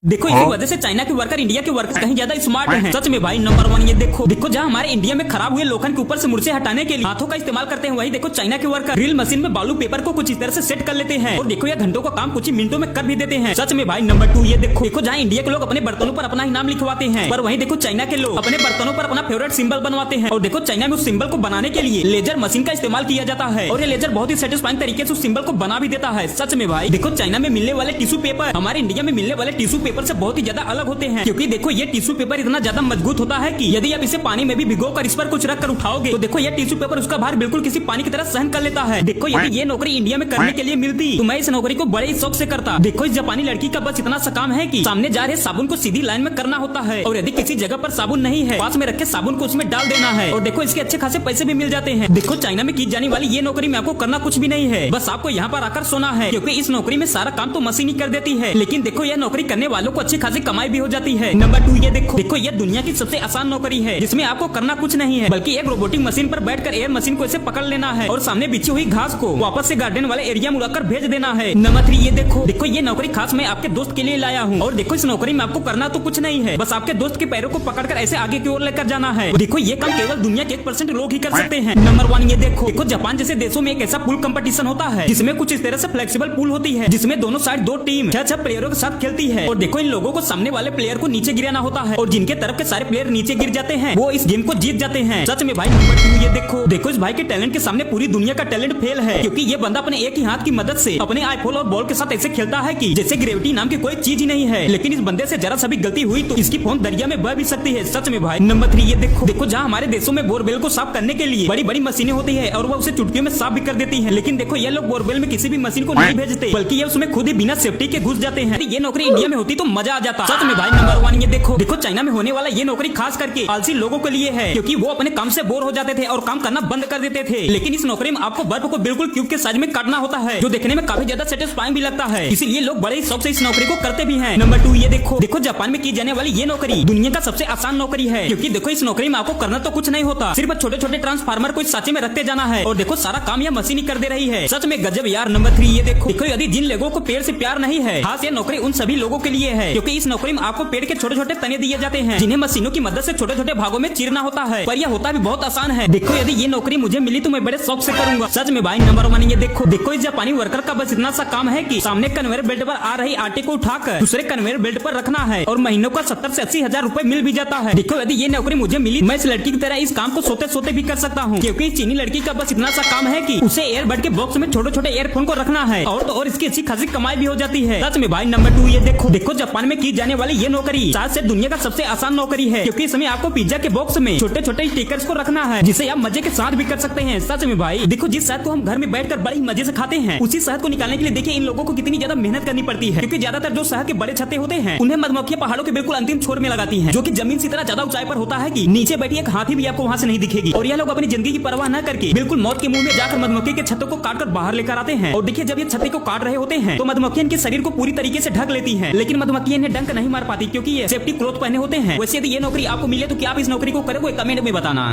देखो इसी वजह से चाइना के वर्कर इंडिया के वर्कर कहीं ज्यादा स्मार्ट हैं। सच में भाई नंबर वन। ये देखो जहाँ हमारे इंडिया में खराब हुए लोखंड के ऊपर से मुर्चे हटाने के लिए हाथों का इस्तेमाल करते हैं, वही देखो चाइना के वर्कर ड्रिल मशीन में बालू पेपर को कुछ इस तरह से सेट कर लेते हैं और देखो ये घंटों का काम कुछ ही मिनटों में कर भी देते हैं। सच में भाई नंबर टू। ये देखो जहाँ इंडिया के लोग अपने बर्तनों पर अपना ही नाम लिखवाते हैं, पर वहीं देखो चाइना के लोग अपने बर्तनों पर अपना फेवरेट सिंबल बनवाते हैं। और देखो चाइना में उस सिंबल को बनाने के लिए लेजर मशीन का इस्तेमाल किया जाता है और ये लेजर बहुत ही सेटिस्फाइंग तरीके से उस सिंबल को बना भी देता है। सच में भाई देखो चाइना में मिलने वाले टिश्यू पेपर हमारे इंडिया में मिलने वाले टिश्यू पेपर से बहुत ही ज्यादा अलग होते हैं, क्योंकि देखो ये टिश्यू पेपर इतना ज्यादा मजबूत होता है कि यदि आप इसे पानी में भी भिगोकर इस पर कुछ रख कर उठाओगे तो देखो ये टिश्यू पेपर उसका भार बिल्कुल किसी पानी की तरह सहन कर लेता है। देखो यदि ये नौकरी इंडिया में करने के लिए मिलती तो मैं इस नौकरी को बड़े ही शौक से करता। देखो इस जापानी लड़की का बस इतना सा काम है कि सामने जा रहे साबुन को सीधी लाइन में करना होता है और यदि किसी जगह पर साबुन नहीं है पास में रखे साबुन को उसमें डाल देना है और देखो इसके अच्छे खासे पैसे भी मिल जाते हैं। देखो चाइना में की जाने वाली ये नौकरी में आपको करना कुछ भी नहीं है, बस आपको यहाँ पर आकर सोना है, क्योंकि इस नौकरी में सारा काम तो मशीन ही कर देती है। लेकिन देखो यह नौकरी करने वालों को अच्छी खासी कमाई भी हो जाती है। Number two. ये देखो ये दुनिया की सबसे आसान नौकरी है जिसमें आपको करना कुछ नहीं है बल्कि एक रोबोटिक मशीन पर बैठकर एयर मशीन को ऐसे पकड़ लेना है और सामने बिछी हुई घास को वापस से गार्डन वाले एरिया में उड़ाकर भेज देना है। Number three. ये देखो ये नौकरी खास मैं आपके दोस्त के लिए लाया हूँ और देखो इस नौकरी में आपको करना तो कुछ नहीं है, बस आपके दोस्त के पैरों को पकड़कर ऐसे आगे की ओर लेकर जाना है। देखो ये काम केवल दुनिया के 1% लोग ही कर सकते हैं। Number one. ये देखो जापान जैसे देशों में एक ऐसा पूल कंपटीशन होता है जिसमें कुछ इस तरह से फ्लेक्सिबल पूल होती है जिसमें दोनों साइड दो टीम 6 प्लेयरों के साथ खेलती है और देखो इन लोगों को सामने वाले प्लेयर को नीचे गिराना होता है और जिनके तरफ के सारे प्लेयर नीचे गिर जाते हैं वो इस गेम को जीत जाते हैं। सच में भाई नंबर टू। ये देखो इस भाई के टैलेंट के सामने पूरी दुनिया का टैलेंट फेल है, क्योंकि ये बंदा अपने एक ही हाथ की मदद से अपने आईफोन और बॉल के साथ ऐसे खेलता है कि जैसे ग्रेविटी नाम की कोई चीज ही नहीं है। लेकिन इस बंदे से जरा सा भी गलती हुई तो इसकी फोन दरिया में बह भी सकती है। सच में भाई नंबर थ्री। ये देखो जहाँ हमारे देशों में बोरवेल को साफ करने के लिए बड़ी बड़ी मशीनें होती है और वो उसे चुटकियों में साफ भी कर देती है, लेकिन देखो ये लोग बोरवेल में किसी भी मशीन को नहीं भेजते बल्कि ये उसमें खुद ही बिना सेफ्टी के घुस जाते हैं। ये नौकरी इंडिया में होती तो मजा आ जाता। सच में भाई नंबर वन। ये देखो चाइना में होने वाला ये नौकरी खास करके आलसी लोगों के लिए है, क्योंकि वो अपने काम से बोर हो जाते थे और काम करना बंद कर देते थे। लेकिन इस नौकरी में आपको बर्फ को बिल्कुल क्यूब के साइज में काटना होता है जो देखने में काफी ज्यादा सेटिस्फाइंग भी लगता है, इसीलिए लोग बड़े ही शौक से इस नौकरी को करते भी हैं। Number two. ये देखो जापान में की जाने वाली ये नौकरी दुनिया का सबसे आसान नौकरी है, क्योंकि देखो इस नौकरी में आपको करना तो कुछ नहीं होता, सिर्फ छोटे छोटे ट्रांसफार्मर को इस सांचे में रखते जाना है और देखो सारा काम यह मशीन ही कर दे रही है। सच में गजब यार। Number three. ये देखो यदि जिन लोगों को पेड़ से प्यार नहीं है, खास ये नौकरी उन सभी लोगों के लिए है, क्योंकि इस नौकरी में आपको पेड़ के छोटे छोटे तने दिए जाते हैं जिन्हें मशीनों की मदद से छोटे छोटे भागों में चीरना होता है, पर यह होता भी बहुत आसान है। देखो यदि ये नौकरी मुझे मिली तो मैं बड़े शौक से करूंगा। सच में भाई नंबर वन। ये देखो इस जापानी वर्कर का बस इतना सा काम है कि सामने कन्वेयर बेल्ट पर आ रही आटे को उठाकर दूसरे कन्वेयर बेल्ट पर रखना है और महीनों का 70 से 80 हजार रुपए मिल भी जाता है। देखो यदि ये नौकरी मुझे मिली मैं इस लड़की की तरह इस काम को सोते सोते भी कर सकता हूँ, क्योंकि चीनी लड़की का बस इतना सा काम है कि उसे एयरबड के बॉक्स में छोटे छोटे एयरफोन को रखना है और तो और इसकी अच्छी खासी कमाई भी हो जाती है। सच में भाई नंबर टू। ये देखो जापान में की जाने वाली ये नौकरी शायद से दुनिया का सबसे आसान नौकरी है, क्योंकि इसमें आपको पिज्जा के बॉक्स में छोटे छोटे स्टिकर्स को रखना है जिसे आप मजे के साथ भी कर सकते हैं। सच में भाई देखो जिस शहद को हम घर में बैठकर बड़े मजे से खाते हैं उसी शहद को निकालने के लिए देखिए इन लोगों को कितनी ज्यादा मेहनत करनी पड़ती है, क्योंकि ज्यादातर जो शहद के बड़े छत्ते होते हैं उन्हें मधुमक्खियां पहाड़ों के बिल्कुल अंतिम छोर में लगाती हैं, जो कि जमीन से इतना ज्यादा ऊंचाई पर होता है कि नीचे बैठी एक हाथी भी आपको वहां से नहीं दिखेगी। और ये लोग अपनी जिंदगी की परवाह न करके बिल्कुल मौत के मुंह में जाकर मधुमक्खी के छत्तों को काटकर बाहर लेकर आते हैं। और देखिए जब ये छत्ते को काट रहे होते हैं तो मधुमक्खियां इनके शरीर को पूरी तरीके से ढक लेती हैं, लेकिन मधुमक्खियां इन्हें डंक नहीं मार पाती क्योंकि ये सेफ्टी क्लॉथ पहने होते हैं। वैसे यदि ये नौकरी आपको मिले तो क्या आप इस नौकरी को करोगे? कमेंट में बताना।